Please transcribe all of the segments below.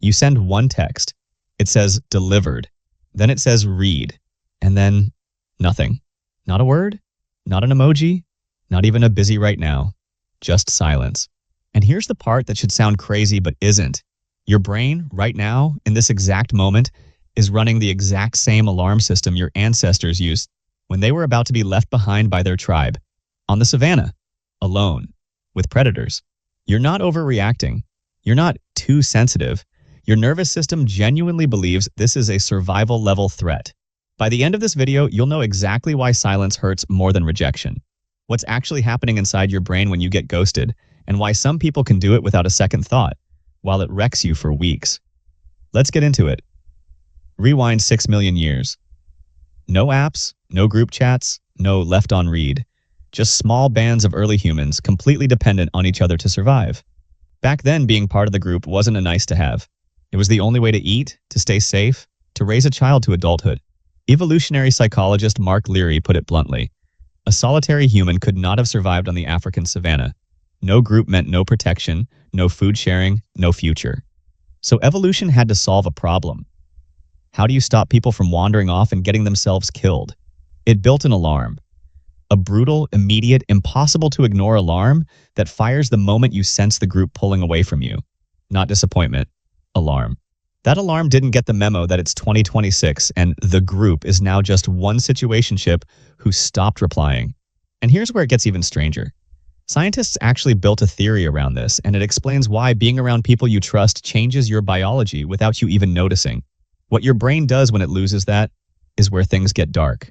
You send one text. It says delivered. Then it says read. And then nothing. Not a word, not an emoji, not even a busy right now. Just silence. And here's the part that should sound crazy but isn't. Your brain, right now, in this exact moment, is running the exact same alarm system your ancestors used when they were about to be left behind by their tribe, on the savanna, alone, with predators. You're not overreacting. You're not too sensitive. Your nervous system genuinely believes this is a survival-level threat. By the end of this video, you'll know exactly why silence hurts more than rejection, what's actually happening inside your brain when you get ghosted, and why some people can do it without a second thought, while it wrecks you for weeks. Let's get into it. Rewind 6 million years. No apps, no group chats, no left on read. Just small bands of early humans completely dependent on each other to survive. Back then, being part of the group wasn't a nice to have. It was the only way to eat, to stay safe, to raise a child to adulthood. Evolutionary psychologist Mark Leary put it bluntly. A solitary human could not have survived on the African savanna. No group meant no protection, no food sharing, no future. So evolution had to solve a problem. How do you stop people from wandering off and getting themselves killed? It built an alarm. A brutal, immediate, impossible to ignore alarm that fires the moment you sense the group pulling away from you. Not disappointment, alarm. That alarm didn't get the memo that it's 2026 and the group is now just one situationship who stopped replying. And here's where it gets even stranger. Scientists actually built a theory around this, and it explains why being around people you trust changes your biology without you even noticing. What your brain does when it loses that is where things get dark.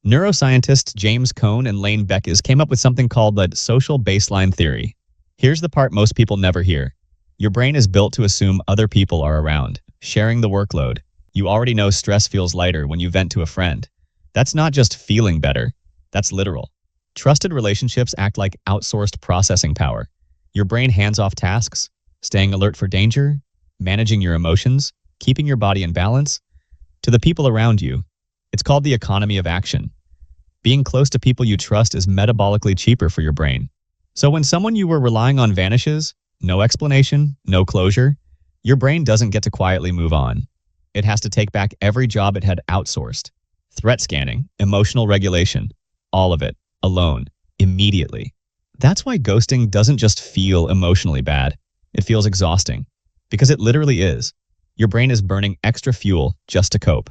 Neuroscientists James Cohn and Lane Beckes came up with something called the social baseline theory. Here's the part most people never hear. Your brain is built to assume other people are around, sharing the workload. You already know stress feels lighter when you vent to a friend. That's not just feeling better, that's literal. Trusted relationships act like outsourced processing power. Your brain hands off tasks, staying alert for danger, managing your emotions, keeping your body in balance, to the people around you. It's called the economy of action. Being close to people you trust is metabolically cheaper for your brain. So when someone you were relying on vanishes, no explanation, no closure, your brain doesn't get to quietly move on. It has to take back every job it had outsourced. Threat scanning, emotional regulation, all of it, alone, immediately. That's why ghosting doesn't just feel emotionally bad. It feels exhausting. Because it literally is. Your brain is burning extra fuel just to cope.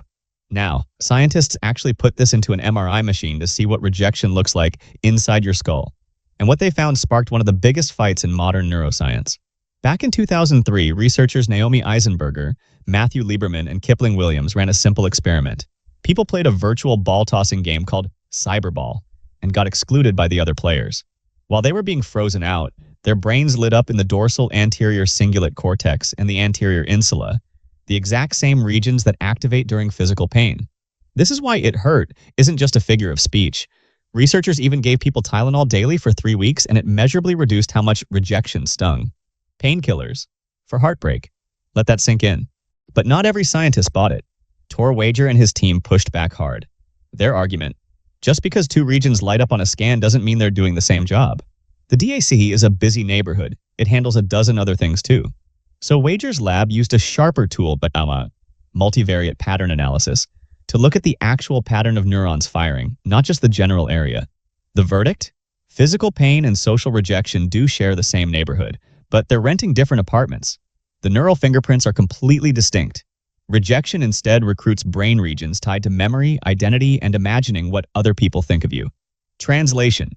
Now, scientists actually put this into an MRI machine to see what rejection looks like inside your skull. And what they found sparked one of the biggest fights in modern neuroscience. Back in 2003, researchers Naomi Eisenberger, Matthew Lieberman, and Kipling Williams ran a simple experiment. People played a virtual ball-tossing game called Cyberball and got excluded by the other players. While they were being frozen out, their brains lit up in the dorsal anterior cingulate cortex and the anterior insula, the exact same regions that activate during physical pain. This is why it hurt isn't just a figure of speech. Researchers even gave people Tylenol daily for 3 weeks, and it measurably reduced how much rejection stung. Painkillers for heartbreak. Let that sink in. But not every scientist bought it. Tor Wager and his team pushed back hard. Their argument: just because 2 regions light up on a scan doesn't mean they're doing the same job. The DAC is a busy neighborhood. It handles a dozen other things too. So Wager's lab used a sharper tool, but multivariate pattern analysis, to look at the actual pattern of neurons firing, not just the general area. The verdict? Physical pain and social rejection do share the same neighborhood, but they're renting different apartments. The neural fingerprints are completely distinct. Rejection instead recruits brain regions tied to memory, identity, and imagining what other people think of you. Translation: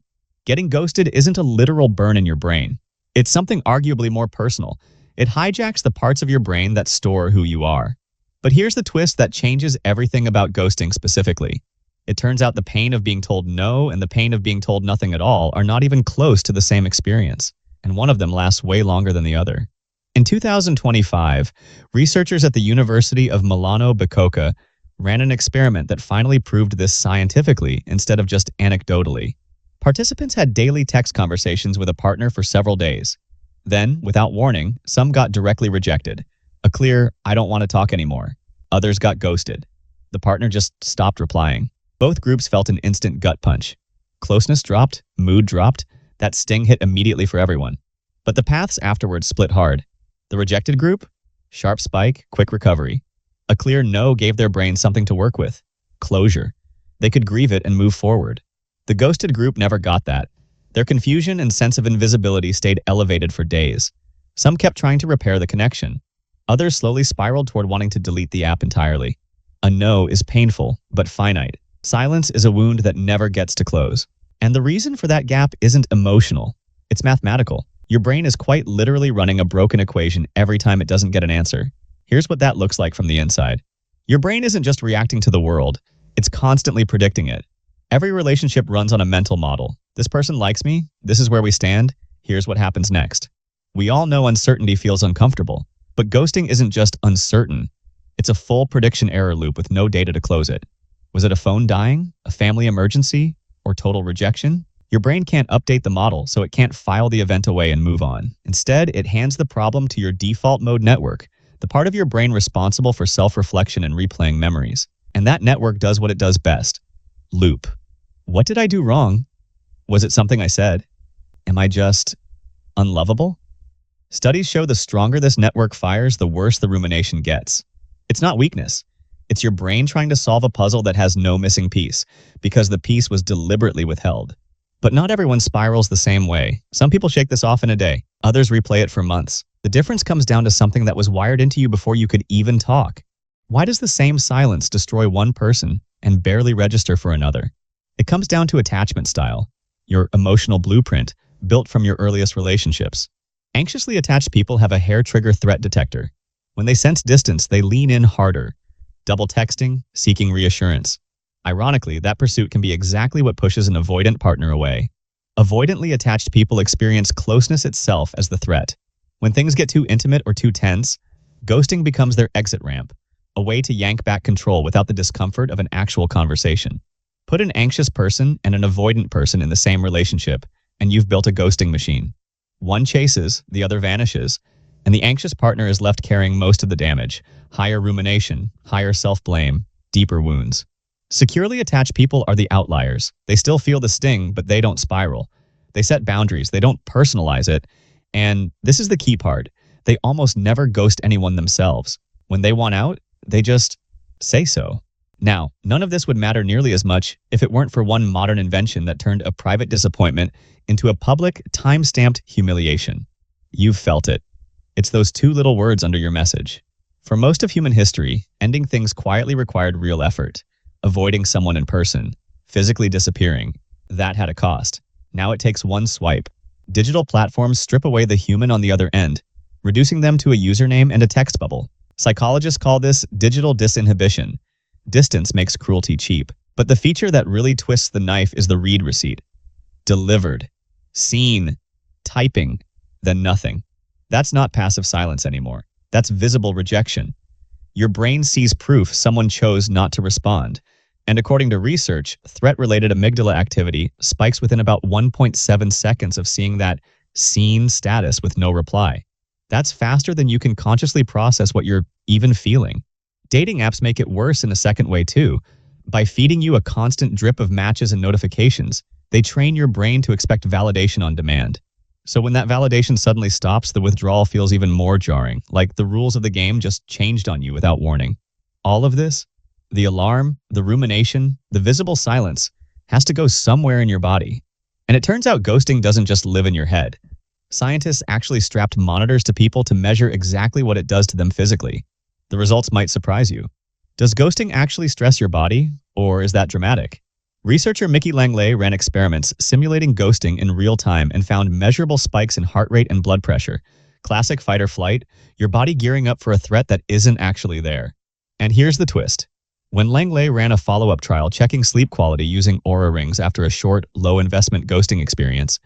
getting ghosted isn't a literal burn in your brain. It's something arguably more personal. It hijacks the parts of your brain that store who you are. But here's the twist that changes everything about ghosting specifically. It turns out the pain of being told no and the pain of being told nothing at all are not even close to the same experience, and one of them lasts way longer than the other. In 2025, researchers at the University of Milano Bicocca ran an experiment that finally proved this scientifically instead of just anecdotally. Participants had daily text conversations with a partner for several days. Then, without warning, some got directly rejected. A clear, "I don't want to talk anymore." Others got ghosted. The partner just stopped replying. Both groups felt an instant gut punch. Closeness dropped, mood dropped, that sting hit immediately for everyone. But the paths afterwards split hard. The rejected group? Sharp spike, quick recovery. A clear no gave their brain something to work with. Closure. They could grieve it and move forward. The ghosted group never got that. Their confusion and sense of invisibility stayed elevated for days. Some kept trying to repair the connection. Others slowly spiraled toward wanting to delete the app entirely. A no is painful, but finite. Silence is a wound that never gets to close. And the reason for that gap isn't emotional. It's mathematical. Your brain is quite literally running a broken equation every time it doesn't get an answer. Here's what that looks like from the inside. Your brain isn't just reacting to the world, it's constantly predicting it. Every relationship runs on a mental model. This person likes me, this is where we stand, here's what happens next. We all know uncertainty feels uncomfortable, but ghosting isn't just uncertain. It's a full prediction error loop with no data to close it. Was it a phone dying, a family emergency, or total rejection? Your brain can't update the model, so it can't file the event away and move on. Instead, it hands the problem to your default mode network, the part of your brain responsible for self-reflection and replaying memories. And that network does what it does best. Loop. What did I do wrong? Was it something I said? Am I just unlovable? Studies show the stronger this network fires, the worse the rumination gets. It's not weakness. It's your brain trying to solve a puzzle that has no missing piece, because the piece was deliberately withheld. But not everyone spirals the same way. Some people shake this off in a day. Others replay it for months. The difference comes down to something that was wired into you before you could even talk. Why does the same silence destroy one person and barely register for another? It comes down to attachment style, your emotional blueprint built from your earliest relationships. Anxiously attached people have a hair-trigger threat detector. When they sense distance, they lean in harder, double texting, seeking reassurance. Ironically, that pursuit can be exactly what pushes an avoidant partner away. Avoidantly attached people experience closeness itself as the threat. When things get too intimate or too tense, ghosting becomes their exit ramp, a way to yank back control without the discomfort of an actual conversation. Put an anxious person and an avoidant person in the same relationship, and you've built a ghosting machine. One chases, the other vanishes, and the anxious partner is left carrying most of the damage. Higher rumination, higher self-blame, deeper wounds. Securely attached people are the outliers. They still feel the sting, but they don't spiral. They set boundaries, they don't personalize it, and this is the key part. They almost never ghost anyone themselves. When they want out, they just say so. Now, none of this would matter nearly as much if it weren't for one modern invention that turned a private disappointment into a public, time-stamped humiliation. You've felt it. It's those two little words under your message. For most of human history, ending things quietly required real effort. Avoiding someone in person, physically disappearing, that had a cost. Now it takes one swipe. Digital platforms strip away the human on the other end, reducing them to a username and a text bubble. Psychologists call this digital disinhibition. Distance makes cruelty cheap, but the feature that really twists the knife is the read receipt. Delivered, seen, typing, then nothing. That's not passive silence anymore. That's visible rejection. Your brain sees proof someone chose not to respond. And according to research, threat-related amygdala activity spikes within about 1.7 seconds of seeing that seen status with no reply. That's faster than you can consciously process what you're even feeling. Dating apps make it worse in a second way too. By feeding you a constant drip of matches and notifications, they train your brain to expect validation on demand. So when that validation suddenly stops, the withdrawal feels even more jarring, like the rules of the game just changed on you without warning. All of this, the alarm, the rumination, the visible silence, has to go somewhere in your body. And it turns out ghosting doesn't just live in your head. Scientists actually strapped monitors to people to measure exactly what it does to them physically. The results might surprise you. Does ghosting actually stress your body, or is that dramatic? Researcher Mickey Langley ran experiments simulating ghosting in real time and found measurable spikes in heart rate and blood pressure. Classic fight or flight, your body gearing up for a threat that isn't actually there. And here's the twist. When Langley ran a follow-up trial checking sleep quality using Oura rings after a short, low-investment ghosting experience,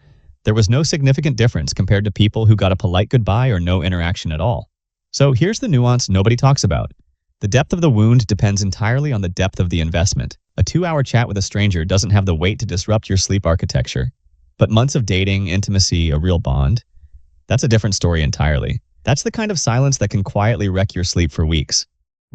there was no significant difference compared to people who got a polite goodbye or no interaction at all. So here's the nuance nobody talks about. The depth of the wound depends entirely on the depth of the investment. A 2-hour chat with a stranger doesn't have the weight to disrupt your sleep architecture. But months of dating, intimacy, a real bond, that's a different story entirely. That's the kind of silence that can quietly wreck your sleep for weeks.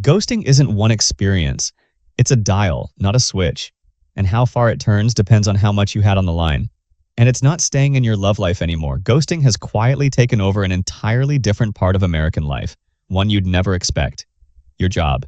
Ghosting isn't one experience. It's a dial, not a switch. And how far it turns depends on how much you had on the line. And it's not staying in your love life anymore. Ghosting has quietly taken over an entirely different part of American life, one you'd never expect. Your job.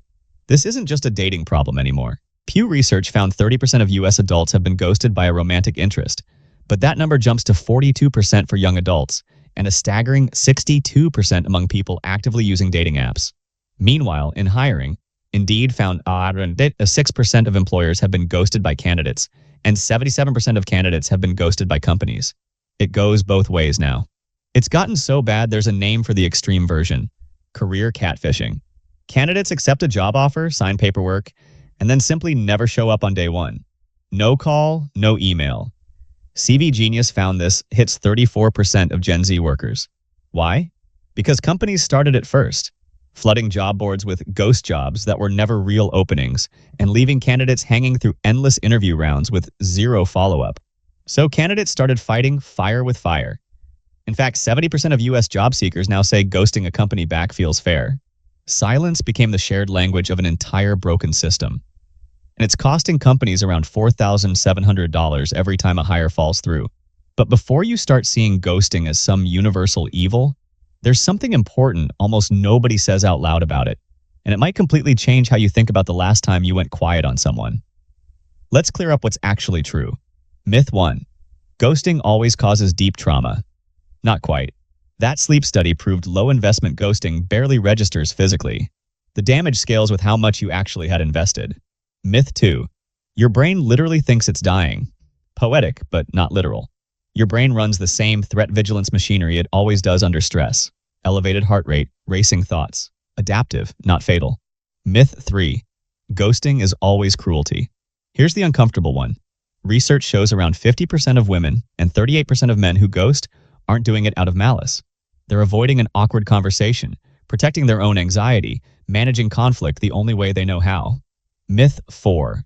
This isn't just a dating problem anymore. Pew Research found 30% of US adults have been ghosted by a romantic interest, but that number jumps to 42% for young adults and a staggering 62% among people actively using dating apps. Meanwhile, in hiring, Indeed found 6% of employers have been ghosted by candidates, and 77% of candidates have been ghosted by companies. It goes both ways now. It's gotten so bad there's a name for the extreme version: career catfishing. Candidates accept a job offer, sign paperwork, and then simply never show up on day one. No call, no email. CV Genius found this hits 34% of Gen Z workers. Why? Because companies started it first, flooding job boards with ghost jobs that were never real openings and leaving candidates hanging through endless interview rounds with zero follow-up. So candidates started fighting fire with fire. In fact, 70% of US job seekers now say ghosting a company back feels fair. Silence became the shared language of an entire broken system. And it's costing companies around $4,700 every time a hire falls through. But before you start seeing ghosting as some universal evil, there's something important almost nobody says out loud about it, and it might completely change how you think about the last time you went quiet on someone. Let's clear up what's actually true. Myth 1. Ghosting always causes deep trauma. Not quite. That sleep study proved low-investment ghosting barely registers physically. The damage scales with how much you actually had invested. Myth 2. Your brain literally thinks it's dying. Poetic, but not literal. Your brain runs the same threat vigilance machinery it always does under stress. Elevated heart rate, racing thoughts. Adaptive, not fatal. Myth 3. Ghosting is always cruelty. Here's the uncomfortable one. Research shows around 50% of women and 38% of men who ghost aren't doing it out of malice. They're avoiding an awkward conversation, protecting their own anxiety, managing conflict the only way they know how. Myth 4.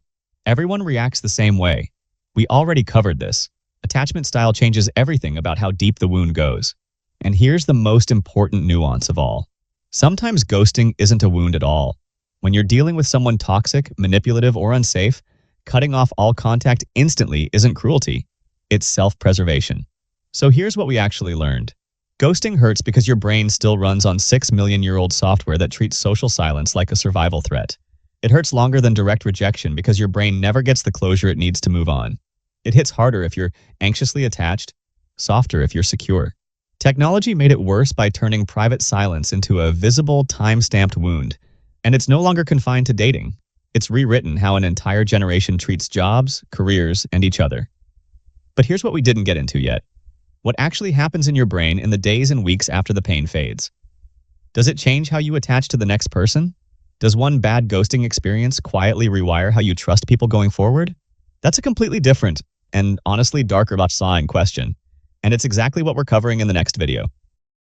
Everyone reacts the same way. We already covered this. Attachment style changes everything about how deep the wound goes. And here's the most important nuance of all. Sometimes ghosting isn't a wound at all. When you're dealing with someone toxic, manipulative, or unsafe, cutting off all contact instantly isn't cruelty. It's self-preservation. So here's what we actually learned. Ghosting hurts because your brain still runs on 6 million-year-old software that treats social silence like a survival threat. It hurts longer than direct rejection because your brain never gets the closure it needs to move on. It hits harder if you're anxiously attached, softer if you're secure. Technology made it worse by turning private silence into a visible, time-stamped wound. And it's no longer confined to dating. It's rewritten how an entire generation treats jobs, careers, and each other. But here's what we didn't get into yet. What actually happens in your brain in the days and weeks after the pain fades? Does it change how you attach to the next person? Does one bad ghosting experience quietly rewire how you trust people going forward? That's a completely different and honestly darker sawing question. And it's exactly what we're covering in the next video.